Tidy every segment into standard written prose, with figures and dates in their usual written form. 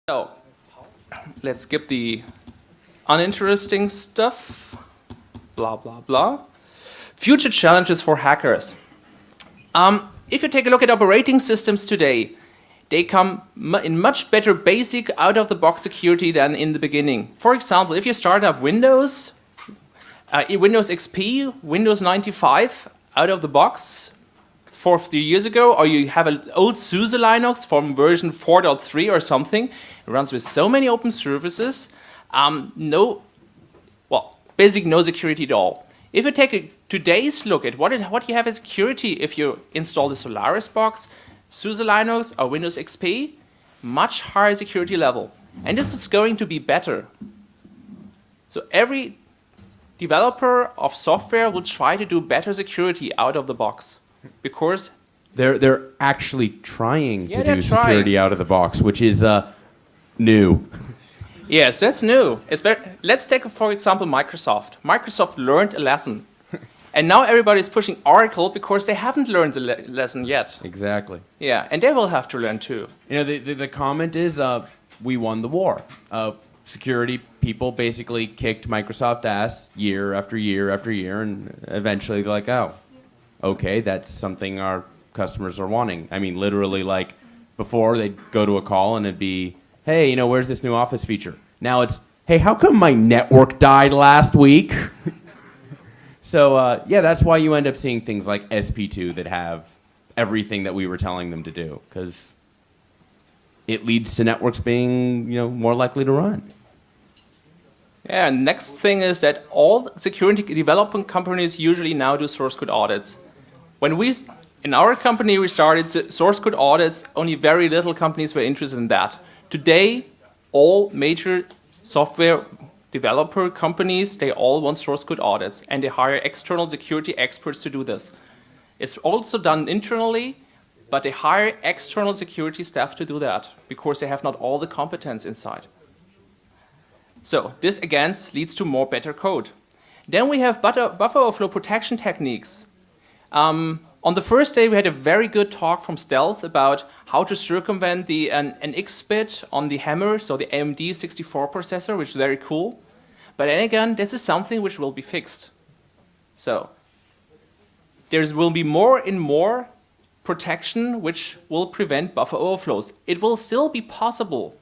So, let's skip the uninteresting stuff. Blah, blah, blah. Future challenges for hackers. If you take a look at operating systems today, they come in much better basic out-of-the-box security than in the beginning. For example, if you start up Windows, Windows XP, Windows 95 out of the box 4 years ago, or you have an old SUSE Linux from version 4.3 or something, it runs with so many open services, basically no security at all. If you take today's look at what you have as security if you install the Solaris box, SUSE Linux or Windows XP, much higher security level. And this is going to be better. So every developer of software will try to do better security out of the box. Because they're actually trying to do security out of the box, which is new. Yes, that's new. Let's take, for example, Microsoft. Microsoft learned a lesson. And now everybody is pushing Oracle because they haven't learned the lesson yet. Exactly. Yeah, and they will have to learn too. You know, the comment is, we won the war. Security people basically kicked Microsoft ass year after year after year, and eventually they're like, oh, okay, that's something our customers are wanting. I mean, literally, like, before they'd go to a call and it'd be, hey, you know, where's this new Office feature? Now it's, hey, how come my network died last week? So, yeah, that's why you end up seeing things like SP2 that have everything that we were telling them to do, because it leads to networks being, you know, more likely to run. Yeah, and next thing is that all security development companies usually now do source code audits. In our company, we started source code audits, only very little companies were interested in that. Today, all major software developer companies, they all want source code audits, and they hire external security experts to do this. It's also done internally, but they hire external security staff to do that, because they have not all the competence inside. So this, again, leads to more better code. Then we have buffer overflow protection techniques. On the first day, we had a very good talk from Stealth about how to circumvent an X bit on the Hammer, so the AMD 64 processor, which is very cool. But then again, this is something which will be fixed. So there will be more and more protection which will prevent buffer overflows. It will still be possible,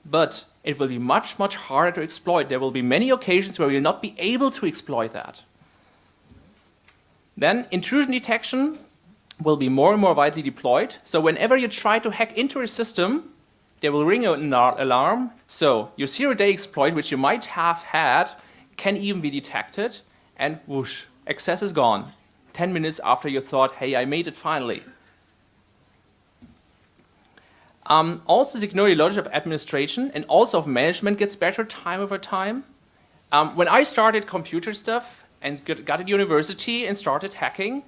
but it will be much, much harder to exploit. There will be many occasions where we will not be able to exploit that. Then intrusion detection will be more and more widely deployed. So whenever you try to hack into a system, there will ring an alarm. So your zero-day exploit, which you might have had, can even be detected, and whoosh, access is gone. 10 minutes after you thought, hey, I made it finally. Also, security logic of administration and also of management gets better time over time. When I started computer stuff and got at university and started hacking,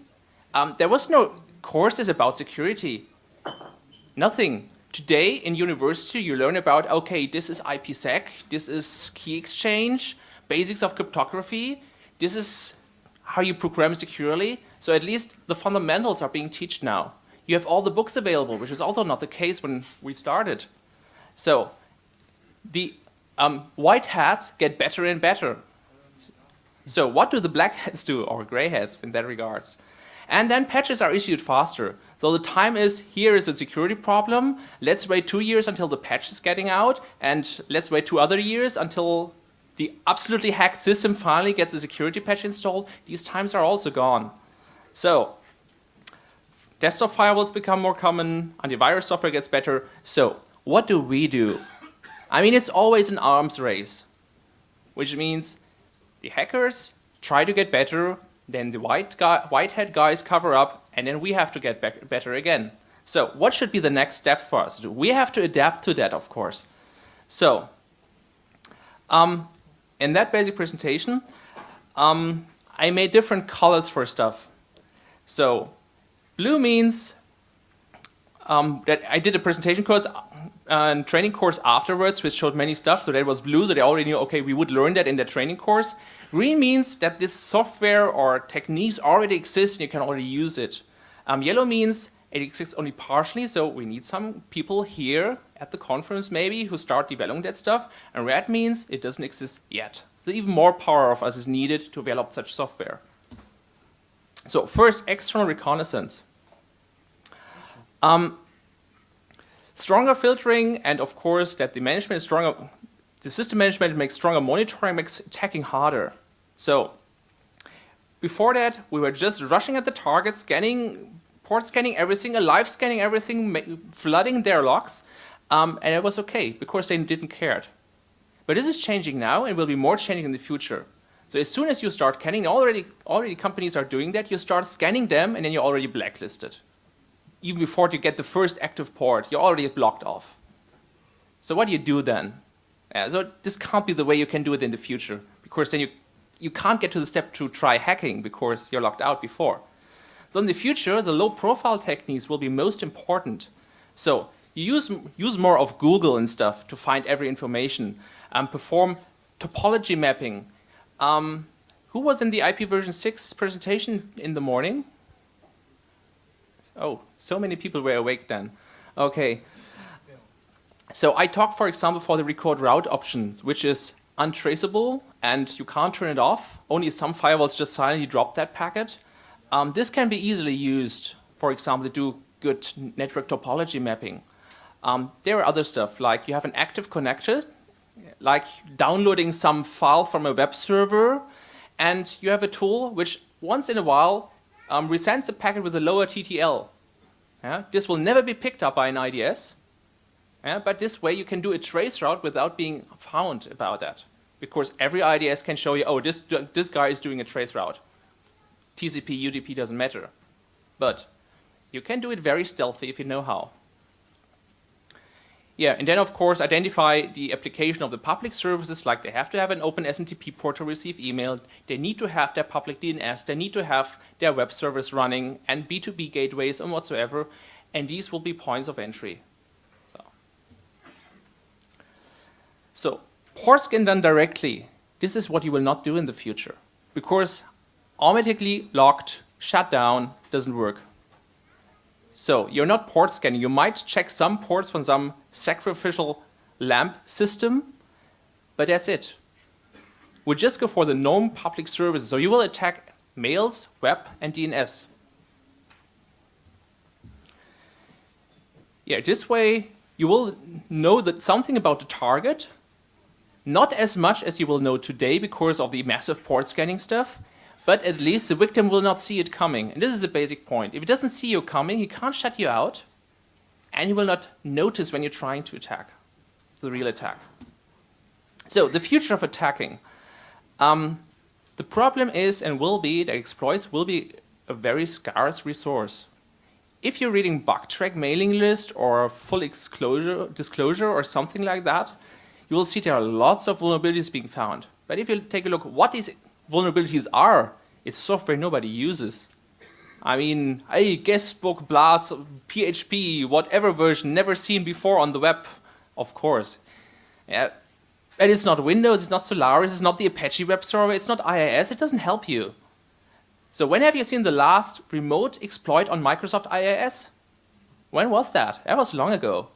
there was no courses about security. Nothing. Today in university you learn about, okay, this is IPsec, this is key exchange, basics of cryptography, this is how you program securely. So at least the fundamentals are being taught now. You have all the books available, which is also not the case when we started. So the white hats get better and better. So what do the black hats do, or gray hats in that regards? And then patches are issued faster. So the time is, here is a security problem, let's wait 2 years until the patch is getting out, and let's wait 2 other years until the absolutely hacked system finally gets a security patch installed. These times are also gone. So desktop firewalls become more common, antivirus software gets better. So what do we do? I mean, it's always an arms race, which means the hackers try to get better, then the white hat guys cover up, and then we have to get better again. So what should be the next steps for us to do? We have to adapt to that, of course. So in that basic presentation, I made different colors for stuff. So blue means that I did a presentation course and training course afterwards, which showed many stuff. So that was blue, so they already knew, okay, we would learn that in the training course. Green means that this software or techniques already exist and you can already use it. Yellow means it exists only partially, so we need some people here at the conference maybe who start developing that stuff, and red means it doesn't exist yet. So even more power of us is needed to develop such software. So first, external reconnaissance. Stronger filtering, and of course that the management is stronger, the system management makes stronger monitoring, makes attacking harder. So before that, we were just rushing at the target, scanning, port scanning everything, alive scanning everything, flooding their logs, and it was okay because they didn't care. But this is changing now and will be more changing in the future. So as soon as you start scanning, already companies are doing that, you start scanning them and then you're already blacklisted. Even before you get the first active port, you're already blocked off. So what do you do then? So this can't be the way you can do it in the future, because then you can't get to the step to try hacking because you're locked out before. So in the future, the low-profile techniques will be most important. So you use more of Google and stuff to find every information, perform topology mapping. Who was in the IP version 6 presentation in the morning? Oh, so many people were awake then. Okay. So I talked, for example, for the record route option, which is untraceable and you can't turn it off. Only some firewalls just silently drop that packet. This can be easily used, for example, to do good network topology mapping. There are other stuff, like you have an active connector, like downloading some file from a web server, and you have a tool which once in a while resends the packet with a lower TTL. Yeah? This will never be picked up by an IDS, but this way you can do a trace route without being found about that, because every IDS can show you, oh, this guy is doing a trace route. TCP, UDP doesn't matter. But you can do it very stealthy if you know how. Yeah, and then of course identify the application of the public services, like they have to have an open SMTP port to receive email, they need to have their public DNS, they need to have their web service running, and B2B gateways and whatsoever, and these will be points of entry. So port scan done directly, this is what you will not do in the future, because automatically locked, shut down, doesn't work. So you're not port scanning. You might check some ports from some sacrificial LAMP system, but that's it. We just go for the known public services. So you will attack mails, web, and DNS. Yeah, this way you will know that something about the target, not as much as you will know today because of the massive port scanning stuff, but at least the victim will not see it coming. And this is a basic point. If he doesn't see you coming, he can't shut you out, and he will not notice when you're trying to attack, the real attack. So the future of attacking. The problem is and will be that exploits will be a very scarce resource. If you're reading bugtrack mailing list or full disclosure or something like that, you will see there are lots of vulnerabilities being found. But if you take a look what these vulnerabilities are, it's software nobody uses. I mean, hey, guestbook, blast, PHP, whatever version, never seen before on the web, of course. Yeah. And it's not Windows, it's not Solaris, it's not the Apache web server, it's not IIS, it doesn't help you. So when have you seen the last remote exploit on Microsoft IIS? When was that? That was long ago.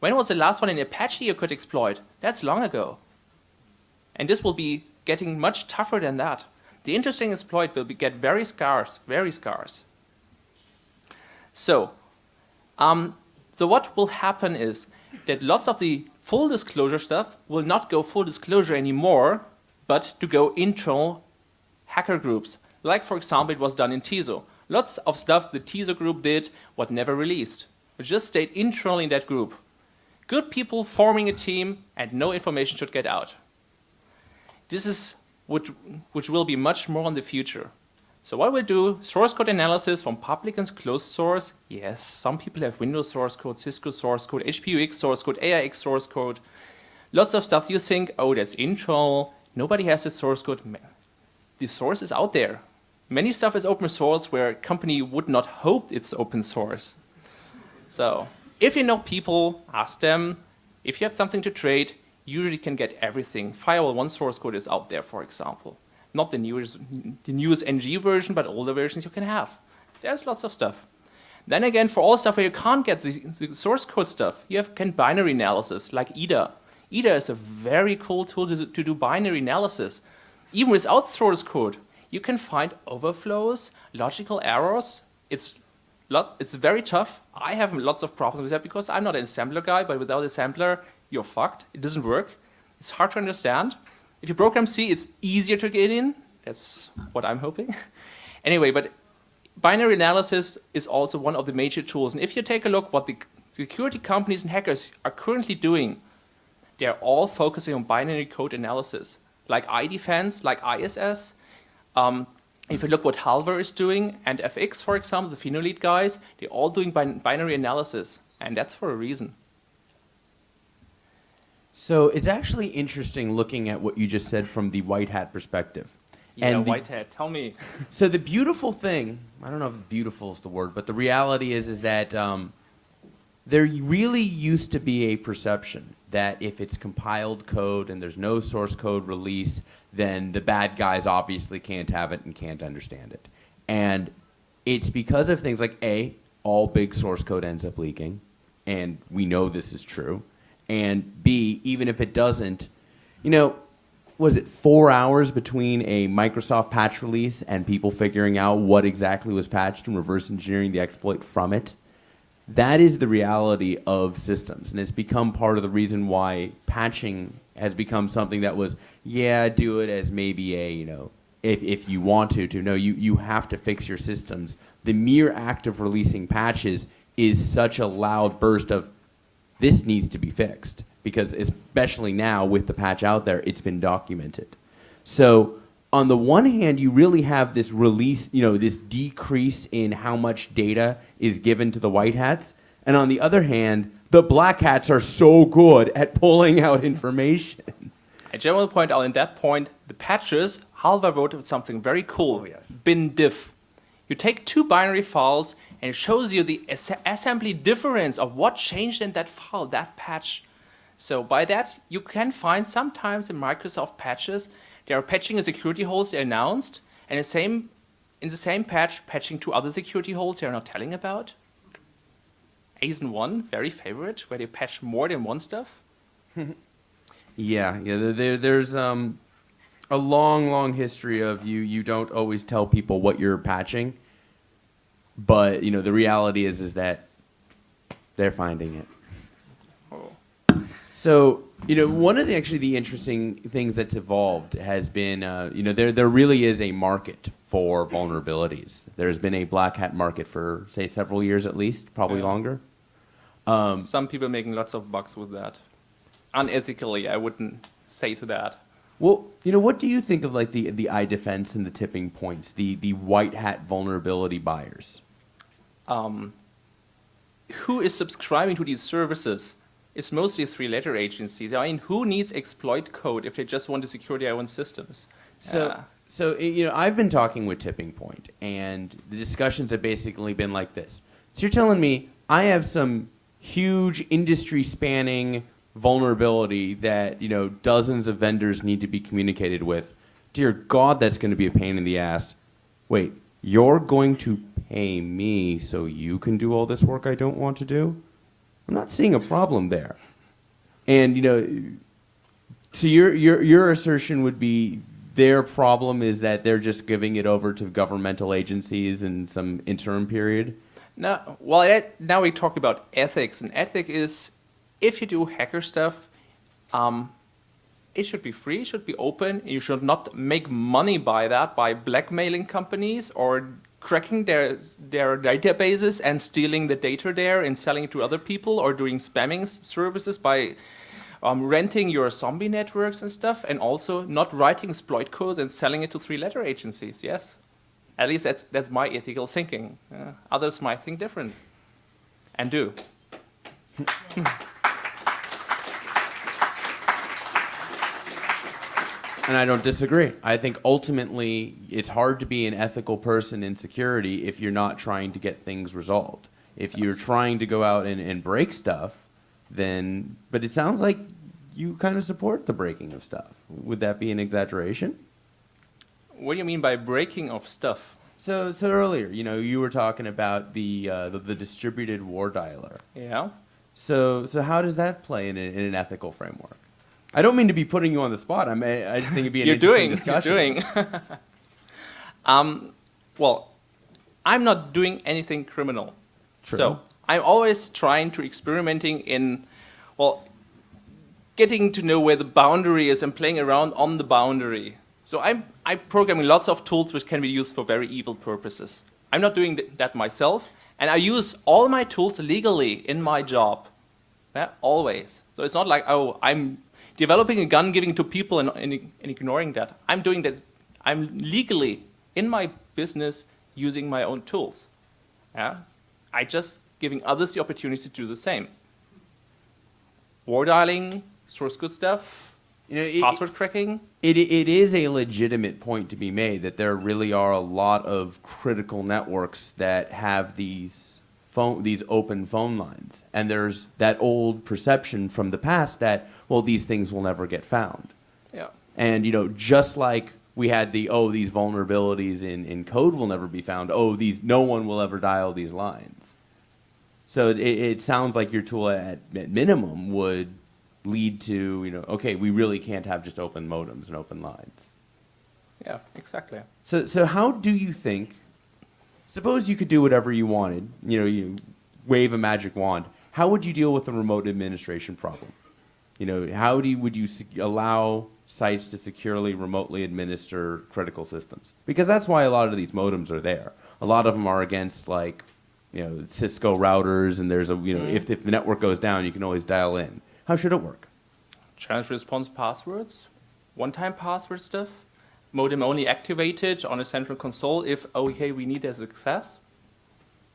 When was the last one in Apache you could exploit? That's long ago. And this will be getting much tougher than that. The interesting exploit will get very scarce, very scarce. So what will happen is that lots of the full disclosure stuff will not go full disclosure anymore, but to go internal hacker groups. Like, for example, it was done in TISO. Lots of stuff the TISO group did was never released. It just stayed internal in that group. Good people forming a team, and no information should get out. This is which will be much more in the future. So what we'll do, source code analysis from public and closed source. Yes, some people have Windows source code, Cisco source code, HPUX source code, AIX source code. Lots of stuff you think, oh, that's internal. Nobody has the source code. The source is out there. Many stuff is open source where a company would not hope it's open source. So if you know people, ask them. If you have something to trade, usually can get everything. Firewall 1 source code is out there, for example. Not the newest NG version, but older versions you can have. There's lots of stuff. Then again, for all stuff where you can't get the source code stuff, you can binary analysis like EDA. EDA is a very cool tool to do binary analysis. Even without source code, you can find overflows, logical errors. It's very tough. I have lots of problems with that because I'm not an assembler guy, but without assembler, you're fucked. It doesn't work. It's hard to understand. If you program C, it's easier to get in. That's what I'm hoping. Anyway, but binary analysis is also one of the major tools. And if you take a look what the security companies and hackers are currently doing, they're all focusing on binary code analysis, like iDefense, like ISS. If you look what Hauser is doing, and FX, for example, the Phenolete guys, they're all doing binary analysis, and that's for a reason. So it's actually interesting looking at what you just said from the white hat perspective. Yeah, and white hat, tell me. So the beautiful thing, I don't know if beautiful is the word, but the reality is that there really used to be a perception that if it's compiled code and there's no source code release, then the bad guys obviously can't have it and can't understand it. And it's because of things like A, all big source code ends up leaking, and we know this is true. And B, even if it doesn't, was it 4 hours between a Microsoft patch release and people figuring out what exactly was patched and reverse engineering the exploit from it? That is the reality of systems, and it's become part of the reason why patching has become something that was, yeah, do it as maybe a, if you want to. No, you have to fix your systems. The mere act of releasing patches is such a loud burst of, this needs to be fixed, because especially now with the patch out there, it's been documented. So on the one hand, you really have this release, this decrease in how much data is given to the white hats. And on the other hand, the black hats are so good at pulling out information. I generally point out in that point, the patches, Hauser wrote something very cool, bin diff. You take two binary files and it shows you the assembly difference of what changed in that file, that patch. So by that, you can find sometimes in Microsoft patches, they are patching a security holes they announced, and in the same patch, patching two other security holes they are not telling about. ASIN 1, very favorite, where they patch more than one stuff. Yeah, there's a long history of you don't always tell people what you're patching, but the reality is that they're finding it. Oh. So one of the interesting things that's evolved has been there really is a market for vulnerabilities. There's been a black hat market for say several years at least, probably longer. Some people making lots of bucks with that. Unethically, I wouldn't say to that. Well, what do you think of like the iDefense and the tipping points, the white hat vulnerability buyers? Who is subscribing to these services? It's mostly three-letter agencies. I mean, who needs exploit code if they just want to secure their own systems? So I've been talking with Tipping Point, and the discussions have basically been like this. So you're telling me I have some huge industry-spanning vulnerability that dozens of vendors need to be communicated with. Dear God, that's going to be a pain in the ass. Wait, you're going to pay me so you can do all this work I don't want to do? I'm not seeing a problem there. And so your assertion would be their problem is that they're just giving it over to governmental agencies in some interim period? No, well, now we talk about ethics, and ethic is if you do hacker stuff, it should be free, it should be open. You should not make money by that, by blackmailing companies or cracking their databases and stealing the data there and selling it to other people, or doing spamming services by renting your zombie networks and stuff, and also not writing exploit codes and selling it to three-letter agencies. Yes, at least that's my ethical thinking. Others might think different, and do. And I don't disagree. I think ultimately it's hard to be an ethical person in security if you're not trying to get things resolved. If you're trying to go out and break stuff, then... But it sounds like you kind of support the breaking of stuff. Would that be an exaggeration? What do you mean by breaking of stuff? So earlier, you were talking about the distributed war dialer. Yeah. So how does that play in an ethical framework? I don't mean to be putting you on the spot. I just think it'd be an interesting discussion. You're doing. Well, I'm not doing anything criminal. True. So I'm always trying to experimenting in, getting to know where the boundary is and playing around on the boundary. So I'm programming lots of tools which can be used for very evil purposes. I'm not doing that myself, and I use all my tools legally in my job. Yeah, always. So it's not like, I'm developing a gun, giving it to people and ignoring that. I'm doing that. I'm legally in my business using my own tools. Yeah? I just giving others the opportunity to do the same. War dialing, source code stuff, password cracking. It is a legitimate point to be made that there really are a lot of critical networks that have these open phone lines. And there's that old perception from the past that, these things will never get found. Yeah. And, just like we had these vulnerabilities in code will never be found. No one will ever dial these lines. So it sounds like your tool at minimum would lead to, we really can't have just open modems and open lines. Yeah, exactly. So how do you think, suppose you could do whatever you wanted, you wave a magic wand, how would you deal with the remote administration problem? How would you allow sites to securely remotely administer critical systems? Because that's why a lot of these modems are there. A lot of them are against Cisco routers, and there's if the network goes down, you can always dial in. How should it work? Challenge response passwords, one-time password stuff, modem only activated on a central console if, we need a success.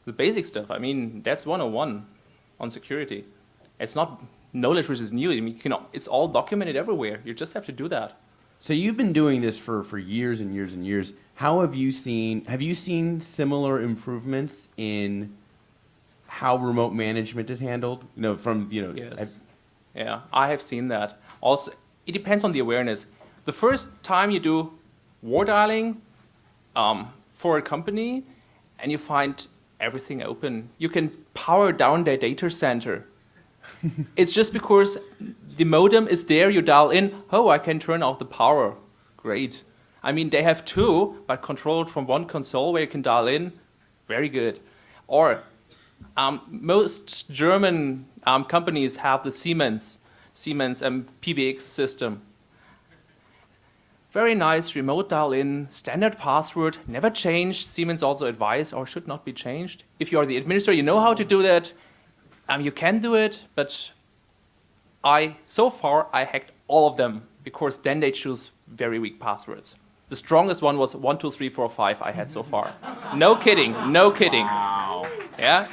The basic stuff, that's 101 on security. It's not knowledge which is new. It's all documented everywhere. You just have to do that. So you've been doing this for years and years and years. How have you seen similar improvements in how remote management is handled? Yes. Yeah, I have seen that. Also, it depends on the awareness. The first time you do war dialing for a company and you find everything open, you can power down their data center. It's just because the modem is there, you dial in, I can turn off the power. Great. They have two, but controlled from one console where you can dial in. Very good. Or most German companies have the Siemens PBX system. Very nice, remote dial-in, standard password, never changed. Siemens also advise or should not be changed. If you are the administrator, you know how to do that. You can do it, but so far I hacked all of them because then they choose very weak passwords. The strongest one was 12345 I had so far. No kidding. Wow. Yeah,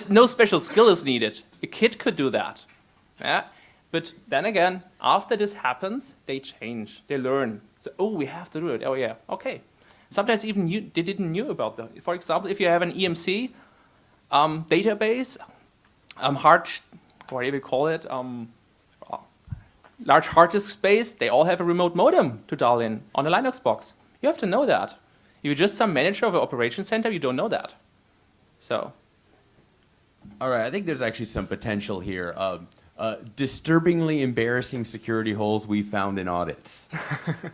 no special skill is needed. A kid could do that. Yeah, but then again, after this happens, they change, they learn. So we have to do it. Oh yeah, okay. Sometimes even they didn't know about that. For example, if you have an EMC database. Whatever you call it, large hard disk space, they all have a remote modem to dial in on a Linux box. You have to know that. If you're just some manager of an operation center, you don't know that. So. All right, I think there's actually some potential here. Disturbingly embarrassing security holes we found in audits.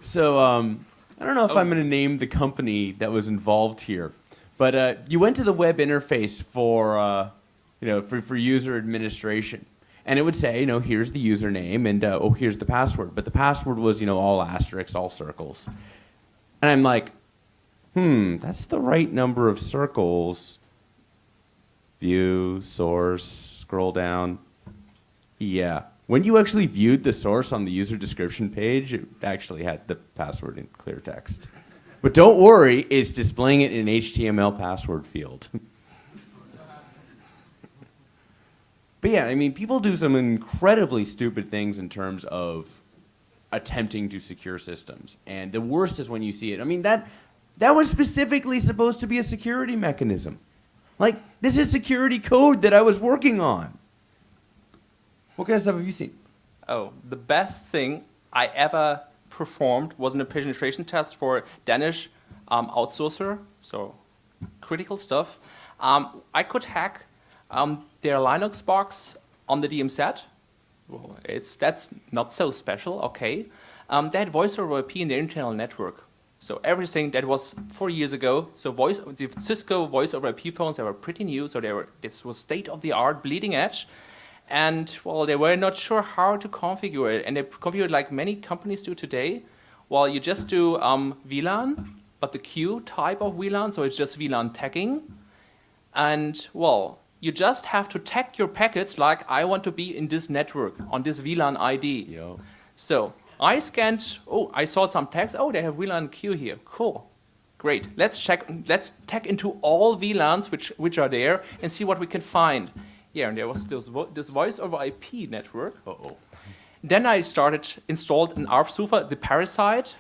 So I don't know if I'm going to name the company that was involved here, but you went to the web interface for user administration. And it would say, here's the username and, here's the password. But the password was, all asterisks, all circles. And I'm like, that's the right number of circles. View, source, scroll down. Yeah. When you actually viewed the source on the user description page, it actually had the password in clear text. But don't worry, it's displaying it in an HTML password field. But yeah, people do some incredibly stupid things in terms of attempting to secure systems. And the worst is when you see it. That was specifically supposed to be a security mechanism. This is security code that I was working on. What kind of stuff have you seen? The best thing I ever performed was an penetration test for Danish outsourcer, so critical stuff. I could hack their Linux box on the DMZ. Well, that's not so special, okay. They had voice over IP in their internal network. So everything that was 4 years ago, so the Cisco voice over IP phones, they were pretty new, so this was state of the art, bleeding edge. And well, they were not sure how to configure it. And they configured like many companies do today. Well, you just do VLAN, but the Q type of VLAN, so it's just VLAN tagging. And well, you just have to tag your packets like I want to be in this network, on this VLAN ID. Yo. So I scanned, oh, I saw some tags. Oh, they have VLAN Q here. Cool. Great. Let's tag into all VLANs which are there and see what we can find. Yeah, and there was this voice over IP network. Uh-oh. Then I installed an ARP spoofer, the Parasite.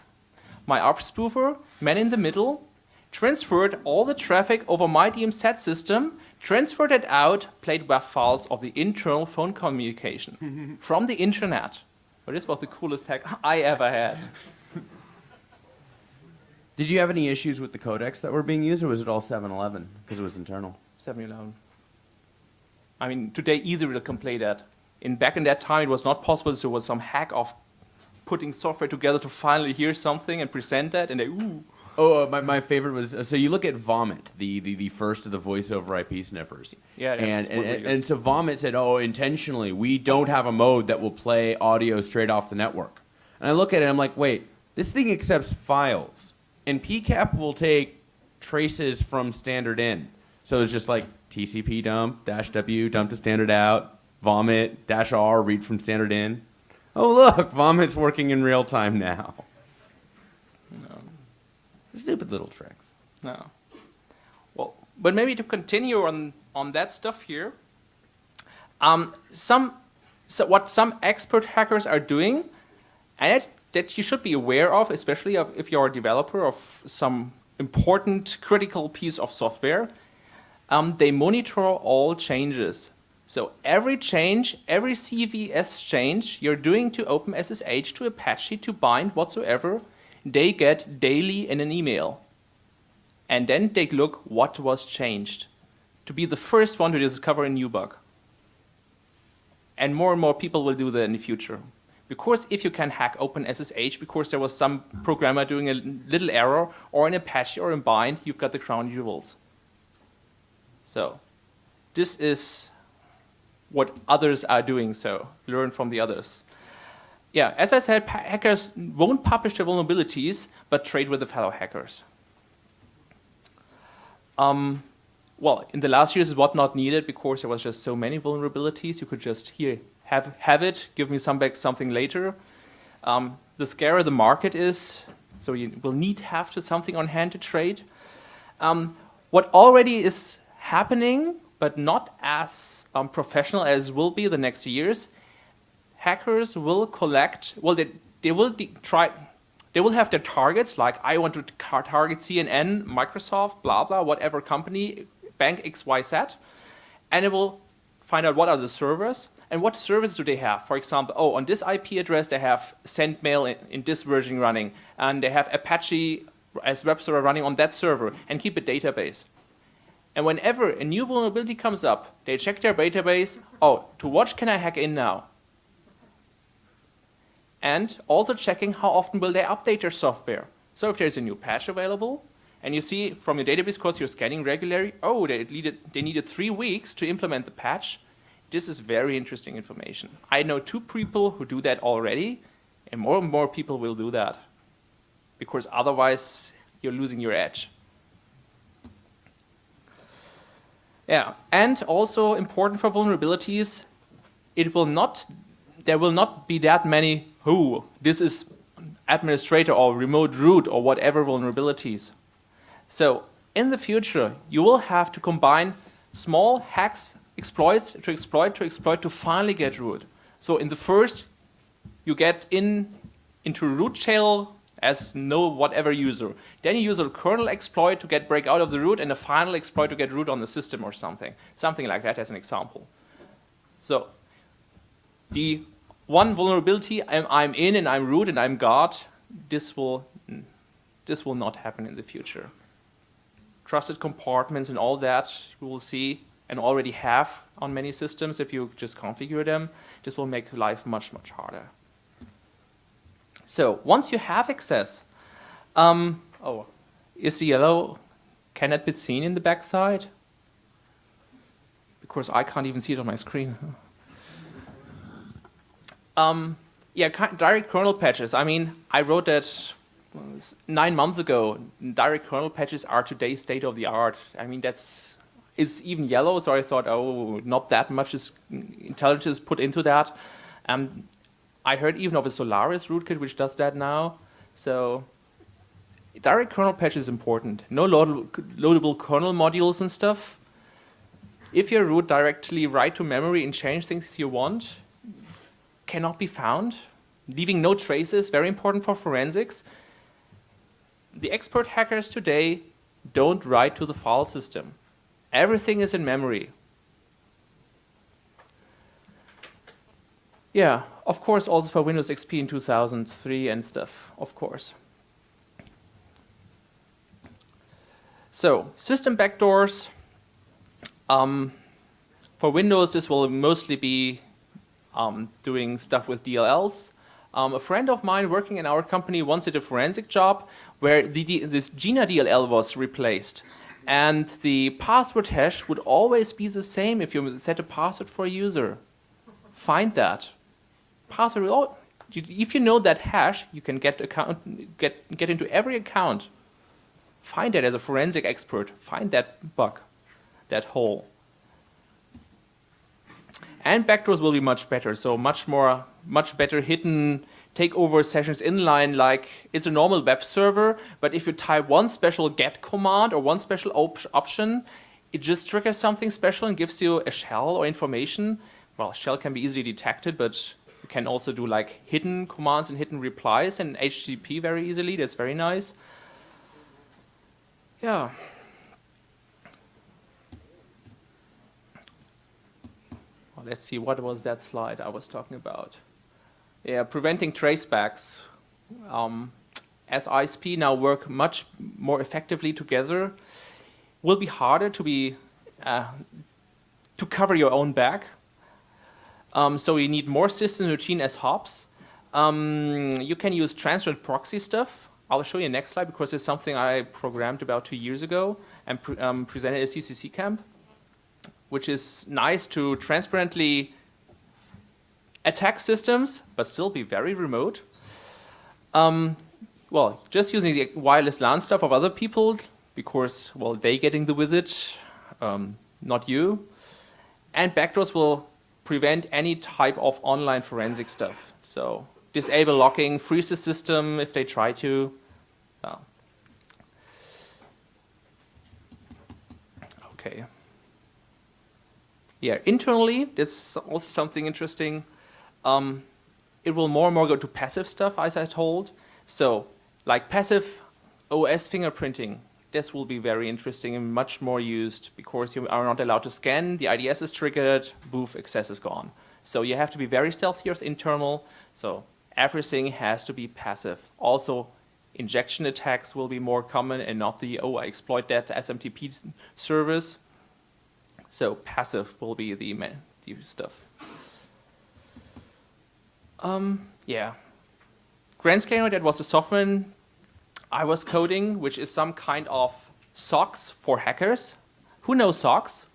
My ARP spoofer, man in the middle, transferred all the traffic over my DMZ system, transferred it out, played WAV files of the internal phone communication from the internet. Well, this was the coolest hack I ever had. Did you have any issues with the codecs that were being used, or was it all 711 because it was internal? 711. I mean, today either will can play that. Back in that time, it was not possible. So there was some hack of putting software together to finally hear something and present that, and they ooh. Oh, my favorite was, so you look at Vomit, the first of the voice over IP sniffers. Yeah, and so Vomit said, oh, intentionally, we don't have a mode that will play audio straight off the network. And I look at it, and I'm like, wait, this thing accepts files, and PCAP will take traces from standard in. So it's just like TCP dump, -W, dump to standard out, Vomit, -R, read from standard in. Oh, look, Vomit's working in real time now. No. Stupid little tricks. No. Well, but maybe to continue on that stuff here, what some expert hackers are doing, and that you should be aware of, especially if you're a developer of some important critical piece of software, they monitor all changes. So every change, every CVS change you're doing to OpenSSH, to Apache, to bind whatsoever, they get daily in an email. And then take a look what was changed to be the first one to discover a new bug. And more people will do that in the future. Because if you can hack OpenSSH because there was some programmer doing a little error, or in Apache or in bind, you've got the crown jewels. So this is what others are doing, so learn from the others. Yeah, as I said, hackers won't publish their vulnerabilities, but trade with the fellow hackers. Well, in the last years, it was not needed because there was just so many vulnerabilities. You could just have it, give me something later. The scarier the market is, so you will need to have something on hand to trade. What already is happening, but not as professional as will be the next years, hackers will collect, well, they will have their targets, like I want to target CNN, Microsoft, blah, blah, whatever company, bank XYZ, and it will find out what are the servers and what services do they have. For example, oh, on this IP address, they have SendMail in this version running, and they have Apache as web server running on that server, and keep a database. And whenever a new vulnerability comes up, they check their database, oh, to what can I hack in now? And also checking how often will they update their software. So if there's a new patch available, and you see from your database, because you're scanning regularly, oh, they needed 3 weeks to implement the patch. This is very interesting information. I know 2 people who do that already, and more people will do that. Because otherwise, you're losing your edge. Yeah, and also important for vulnerabilities, there will not be that many, this is administrator or remote root or whatever vulnerabilities. So in the future, you will have to combine small hacks, exploits to finally get root. So in the first, you get into root shell as no whatever user. Then you use a kernel exploit to break out of the root, and a final exploit to get root on the system or something. Something like that as an example. So the one vulnerability, I'm in and I'm root and I'm God, this will This will not happen in the future. Trusted compartments and all that you will see and already have on many systems if you just configure them. This will make life much, much harder. So once you have access, is the yellow, can that be seen in the backside? Because I can't even see it on my screen. Yeah, direct kernel patches. I mean, I wrote that 9 months ago. Direct kernel patches are today's state of the art. I mean, it's even yellow, so I thought, oh, not that much intelligence put into that. I heard even of a Solaris rootkit which does that now. So direct kernel patch is important. No loadable kernel modules and stuff. If you root directly write to memory and change things you want, cannot be found. Leaving no traces, very important for forensics. The expert hackers today don't write to the file system. Everything is in memory. Yeah, of course, also for Windows XP in 2003 and stuff, of course. So, system backdoors. For Windows, this will mostly be doing stuff with DLLs. A friend of mine working in our company once did a forensic job where this Gina DLL was replaced. And the password hash would always be the same if you set a password for a user. Find that. Password, if you know that hash, you can get into every account. Find that as a forensic expert. Find that bug, that hole. And backdoors will be much better. So much better hidden takeover sessions inline, like it's a normal web server, but if you type one special get command or one special option, it just triggers something special and gives you a shell or information. Well, shell can be easily detected, but you can also do like hidden commands and hidden replies and HTTP very easily. That's very nice. Yeah. Well, let's see, what was that slide I was talking about? Yeah, preventing tracebacks. As ISP now work much more effectively together, will be harder to cover your own back. So you need more system routine as hops. You can use transient proxy stuff. I'll show you next slide because it's something I programmed about 2 years ago and presented at CCC camp, which is nice to transparently attack systems, but still be very remote. Well, just using the wireless LAN stuff of other people, because, well, they getting the visit, not you. And backdoors will prevent any type of online forensic stuff. So disable locking, freeze the system if they try to. Okay. Yeah, internally, this is also something interesting. It will more and more go to passive stuff, as I told. So, like passive OS fingerprinting, this will be very interesting and much more used because you are not allowed to scan, the IDS is triggered, boof, access is gone. So you have to be very stealthy with internal, so everything has to be passive. Also, injection attacks will be more common and not the, oh, I exploit that SMTP service. So passive will be the stuff. Yeah. Grand Scanner, that was the software I was coding, which is some kind of socks for hackers. Who knows socks?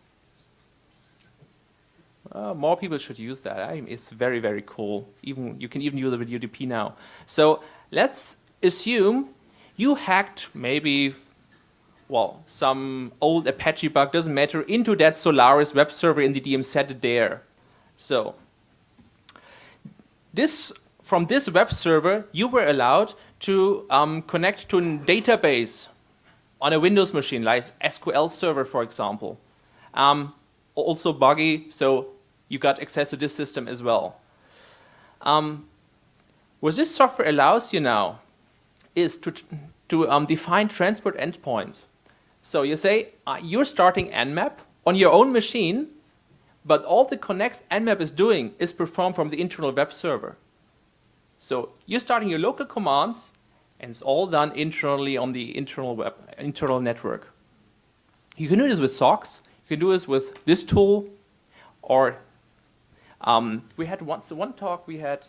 More people should use that. It's very, very cool. You can even use it with UDP now. So let's assume you hacked maybe, well, some old Apache bug, doesn't matter, into that Solaris web server in the DM, set it there. So from this web server, you were allowed to connect to a database on a Windows machine, like SQL server, for example. Also buggy, so you got access to this system as well. What this software allows you now is to define transport endpoints. So you say you're starting Nmap on your own machine, but all the connects Nmap is doing is performed from the internal web server. So you're starting your local commands, And it's all done internally on the internal network. You can do this with socks. You can do this with this tool, or we had one talk we had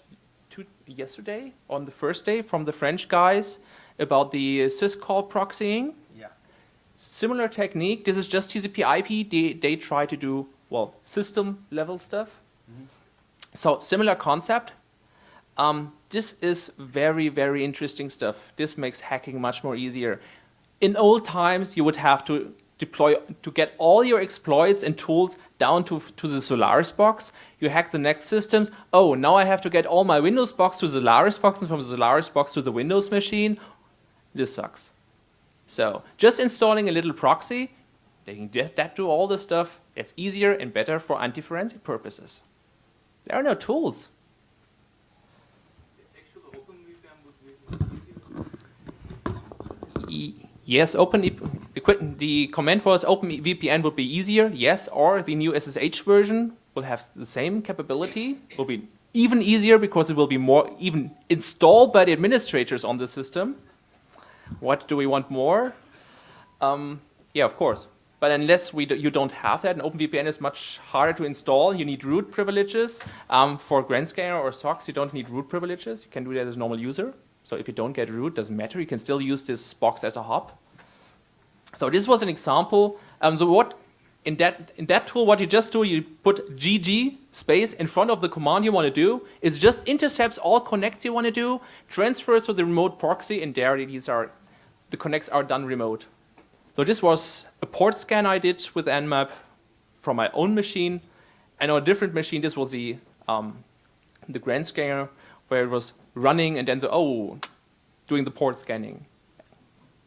yesterday on the first day from the French guys about the Syscall Proxying. Yeah. Similar technique. This is just TCP/IP. They try to do system level stuff. Mm-hmm. So similar concept. This is very, very interesting stuff. This makes hacking much more easier. In old times, you would have to deploy to get all your exploits and tools down to the Solaris box. You hack the next systems. Oh, now I have to get all my Windows box to the Solaris box and from the Solaris box to the Windows machine. This sucks. So just installing a little proxy, they can get that do all the stuff. It's easier and better for anti-forensic purposes. There are no tools. Yes, the comment was OpenVPN would be easier, yes, or the new SSH version will have the same capability, will be even easier because it will be more even installed by the administrators on the system. What do we want more? Yeah, of course. But unless you don't have that, and OpenVPN is much harder to install, you need root privileges. For GrandScanner or SOCKS, you don't need root privileges. You can do that as a normal user. So if you don't get root, doesn't matter. You can still use this box as a hub. So this was an example. So what in that tool, what you just do, you put GG space in front of the command you want to do. It just intercepts all connects you want to do, transfers to the remote proxy, and there the connects are done remote. So this was a port scan I did with Nmap from my own machine, and on a different machine, this was the GrandScanner, where it was running and then doing the port scanning.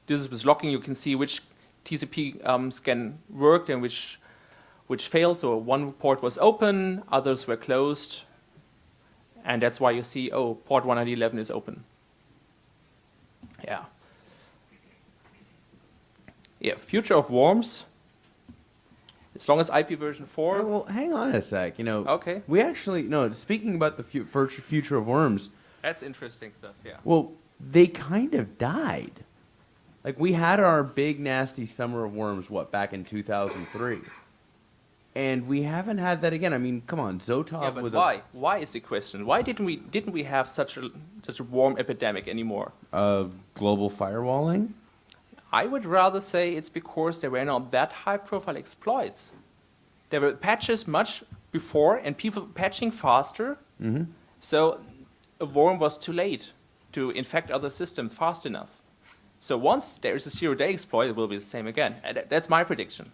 This was logging. You can see which TCP scan worked and which failed. So one port was open, others were closed, and that's why you see port 111 is open. Yeah. Yeah. Future of worms. As long as IP version 4. Well, hang on a sec. Okay. We actually speaking about the future of worms. That's interesting stuff, yeah. Well, they kind of died. Like, we had our big, nasty summer of worms, back in 2003. And we haven't had that again. I mean, come on, Zotov was why? Why is the question? Why didn't we have such a worm epidemic anymore? Global firewalling? I would rather say it's because there were not that high-profile exploits. There were patches much before, and people patching faster. Mm-hmm. So a worm was too late to infect other systems fast enough. So once there is a zero-day exploit, it will be the same again. That's my prediction.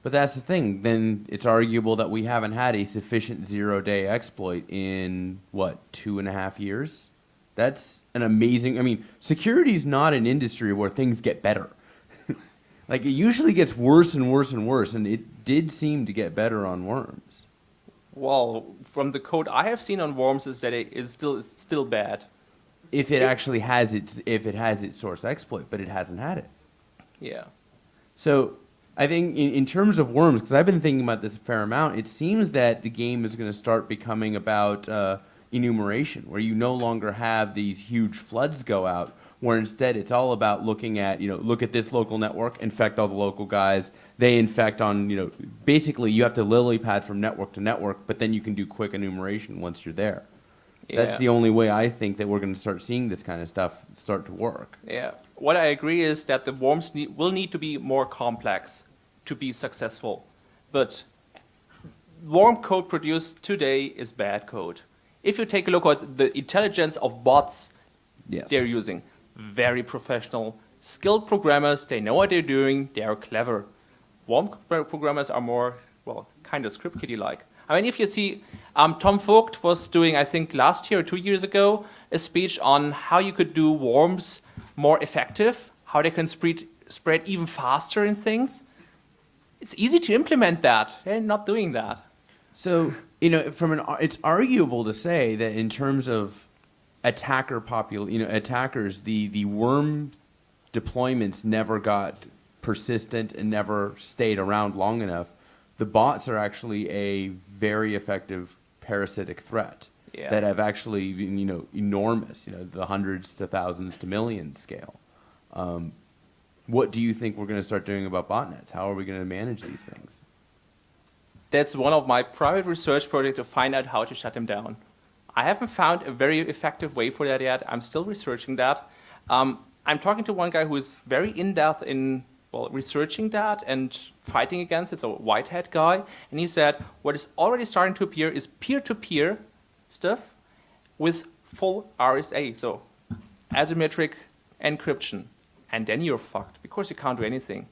But that's the thing. Then it's arguable that we haven't had a sufficient zero-day exploit in, 2.5 years? That's an amazing... I mean, security's not an industry where things get better. Like, it usually gets worse and worse and worse, and it did seem to get better on worms. Well, from the code I have seen on worms is that it's still bad. If it actually has its source exploit, but it hasn't had it. Yeah. So I think in terms of worms, because I've been thinking about this a fair amount, it seems that the game is going to start becoming about enumeration, where you no longer have these huge floods go out, where instead it's all about looking at, look at this local network, infect all the local guys. They infect on, basically you have to lily pad from network to network, but then you can do quick enumeration once you're there. Yeah. That's the only way I think that we're going to start seeing this kind of stuff start to work. Yeah. What I agree is that the worms will need to be more complex to be successful. But worm code produced today is bad code. If you take a look at the intelligence of bots they're using, very professional, skilled programmers, they know what they're doing, they are clever. Worm programmers are more, kind of script kiddie-like. I mean, if you see, Tom Vogt was doing, I think last year or 2 years ago, a speech on how you could do worms more effective, how they can spread even faster in things. It's easy to implement that. They're not doing that. So, it's arguable to say that in terms of attackers, the worm deployments never got persistent and never stayed around long enough. The bots are actually a very effective parasitic threat. Yeah. that have actually been, enormous, the hundreds to thousands to millions scale. What do you think we're going to start doing about botnets? How are we going to manage these things? That's one of my private research projects to find out how to shut them down. I haven't found a very effective way for that yet. I'm still researching that. I'm talking to one guy who is very in-depth in researching that and fighting against it. It's a white-hat guy. And he said what is already starting to appear is peer-to-peer stuff with full RSA, so asymmetric encryption. And then you're fucked because you can't do anything.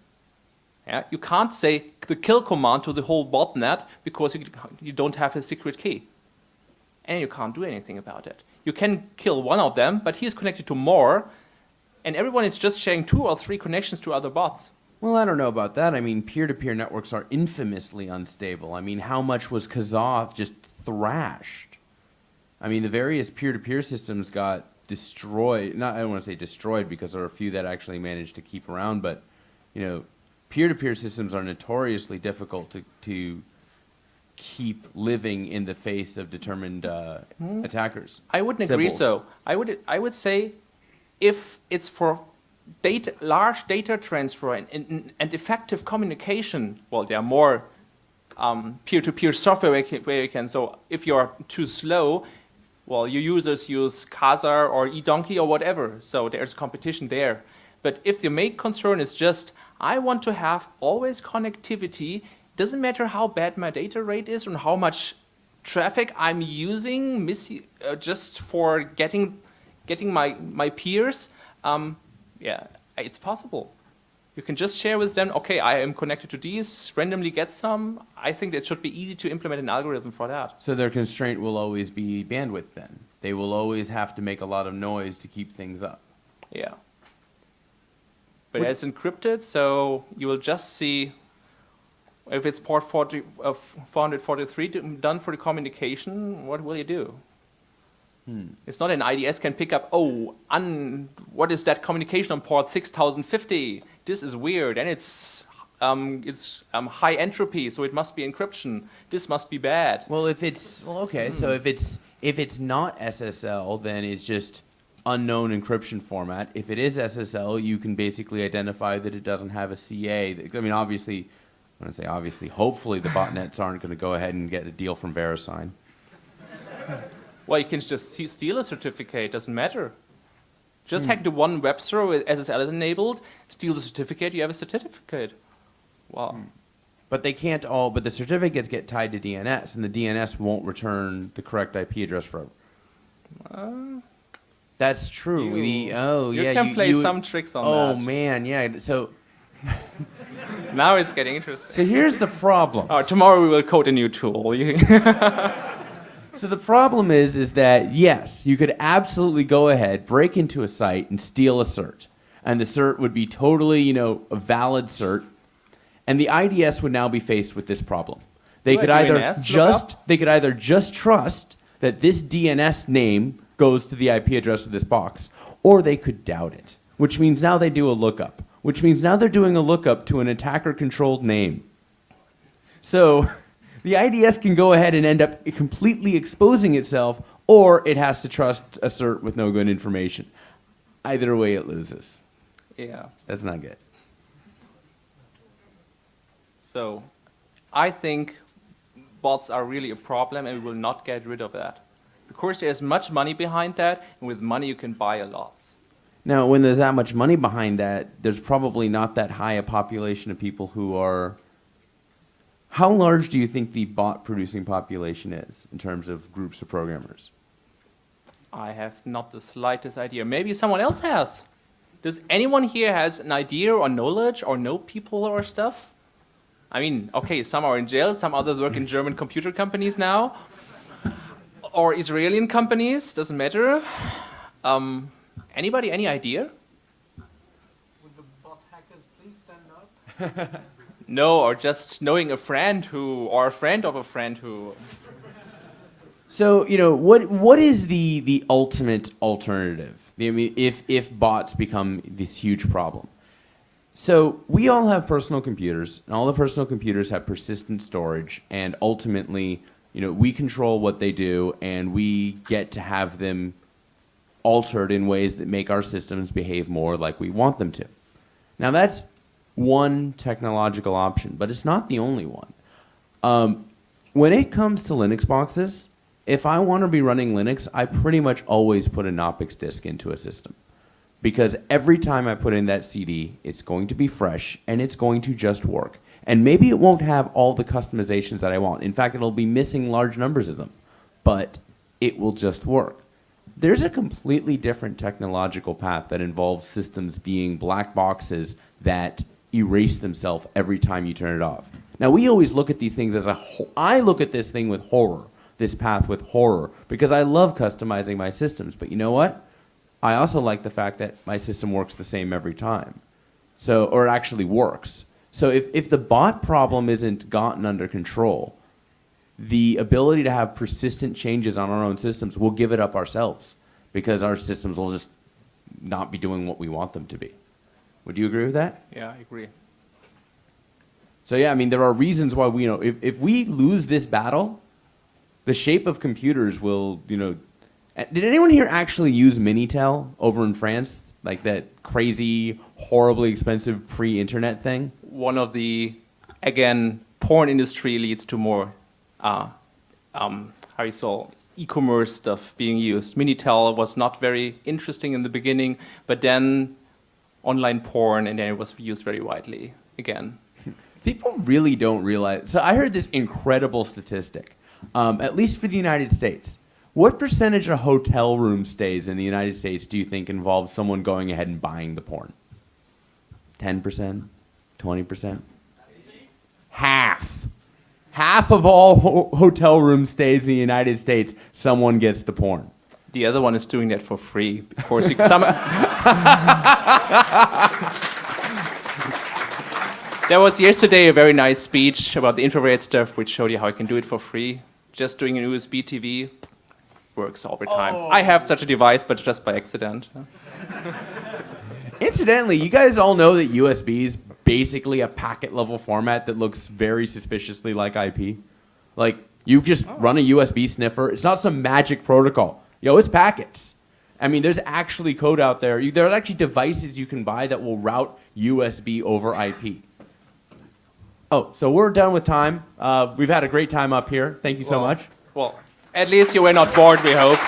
Yeah? You can't say the kill command to the whole botnet because you don't have a secret key. And you can't do anything about it. You can kill one of them, but he is connected to more, and everyone is just sharing 2 or 3 connections to other bots. Well, I don't know about that. I mean, peer-to-peer networks are infamously unstable. I mean, how much was Kazaa just thrashed? I mean, the various peer-to-peer systems got destroyed. I don't want to say destroyed because there are a few that actually managed to keep around, but, peer-to-peer systems are notoriously difficult to keep living in the face of determined attackers. I wouldn't agree so. I would say if it's for large data transfer and effective communication, well, there are more peer-to-peer software where you can. So if you're too slow, well, your users use Hauser or eDonkey or whatever. So there's competition there. But if the main concern is just, I want to have always connectivity, doesn't matter how bad my data rate is and how much traffic I'm using just for getting my peers, yeah, it's possible. You can just share with them, okay, I am connected to these, randomly get some. I think it should be easy to implement an algorithm for that. So their constraint will always be bandwidth then. They will always have to make a lot of noise to keep things up. Yeah. But it's encrypted, so you will just see if it's port 443 done for the communication, what will you do? It's not an IDS can pick up, what is that communication on port 6050? This is weird, and it's high entropy, so it must be encryption. This must be bad. Well, so if it's not SSL, then it's just unknown encryption format. If it is SSL, you can basically identify that it doesn't have a CA. I mean, obviously, when I say obviously, hopefully the botnets aren't going to go ahead and get a deal from VeriSign. Well, you can just steal a certificate. Doesn't matter. Just hack the one web server with SSL is enabled, steal the certificate, you have a certificate. Wow. But they can't all, but the certificates get tied to DNS, and the DNS won't return the correct IP address for That's true. You can play some tricks on that. Oh, man, yeah. So now it's getting interesting. So here's the problem. Tomorrow we will code a new tool. So the problem is that, yes, you could absolutely go ahead, break into a site, and steal a cert. And the cert would be totally, a valid cert. And the IDS would now be faced with this problem. They could either just trust that this DNS name goes to the IP address of this box, or they could doubt it, which means now they do a lookup, which means now they're doing a lookup to an attacker-controlled name. So the IDS can go ahead and end up completely exposing itself, or it has to trust a cert with no good information. Either way, it loses. Yeah. That's not good. So I think bots are really a problem, and we will not get rid of that. Because there's much money behind that, and with money you can buy a lot. Now, when there's that much money behind that, there's probably not that high a population of people who are... How large do you think the bot-producing population is in terms of groups of programmers? I have not the slightest idea. Maybe someone else has. Does anyone here has an idea or knowledge or know people or stuff? I mean, okay, some are in jail, some others work in German computer companies now. Or Israeli companies, doesn't matter. Anybody, any idea? Would the bot hackers please stand up? No, or just knowing a friend who, or a friend of a friend who. So, what is the ultimate alternative? I mean, if bots become this huge problem. So we all have personal computers, and all the personal computers have persistent storage, and ultimately, we control what they do, and we get to have them altered in ways that make our systems behave more like we want them to. Now, that's one technological option, but it's not the only one. When it comes to Linux boxes, if I want to be running Linux, I pretty much always put a Knoppix disk into a system. Because every time I put in that CD, it's going to be fresh, and it's going to just work. And maybe it won't have all the customizations that I want. In fact, it'll be missing large numbers of them. But it will just work. There's a completely different technological path that involves systems being black boxes that erase themselves every time you turn it off. Now, we always look at these things as I look at this thing with horror, this path with horror, because I love customizing my systems. But you know what? I also like the fact that my system works the same every time. Or it actually works. So if the bot problem isn't gotten under control, the ability to have persistent changes on our own systems, we'll give it up ourselves because our systems will just not be doing what we want them to be. Would you agree with that? Yeah, I agree. So yeah, I mean, there are reasons why if we lose this battle, the shape of computers will, Did anyone here actually use Minitel over in France? Like that crazy, horribly expensive pre-internet thing? One of the, again, porn industry leads to more, e-commerce stuff being used. Minitel was not very interesting in the beginning, but then online porn, and then it was used very widely again. People really don't realize. So I heard this incredible statistic, at least for the United States. What percentage of hotel room stays in the United States do you think involves someone going ahead and buying the porn? 10%? 20%? Half. Half of all hotel room stays in the United States, someone gets the porn. The other one is doing that for free. Of course, There was yesterday a very nice speech about the infrared stuff, which showed you how you can do it for free. Just doing an USB TV works all the time. I have such a device, but just by accident. Incidentally, you guys all know that USB is basically a packet-level format that looks very suspiciously like IP. Like, you just run a USB sniffer. It's not some magic protocol. It's packets. I mean, there's actually code out there. There are actually devices you can buy that will route USB over IP. Oh, so we're done with time. We've had a great time up here. Thank you so much. Well, at least you were not bored, we hope.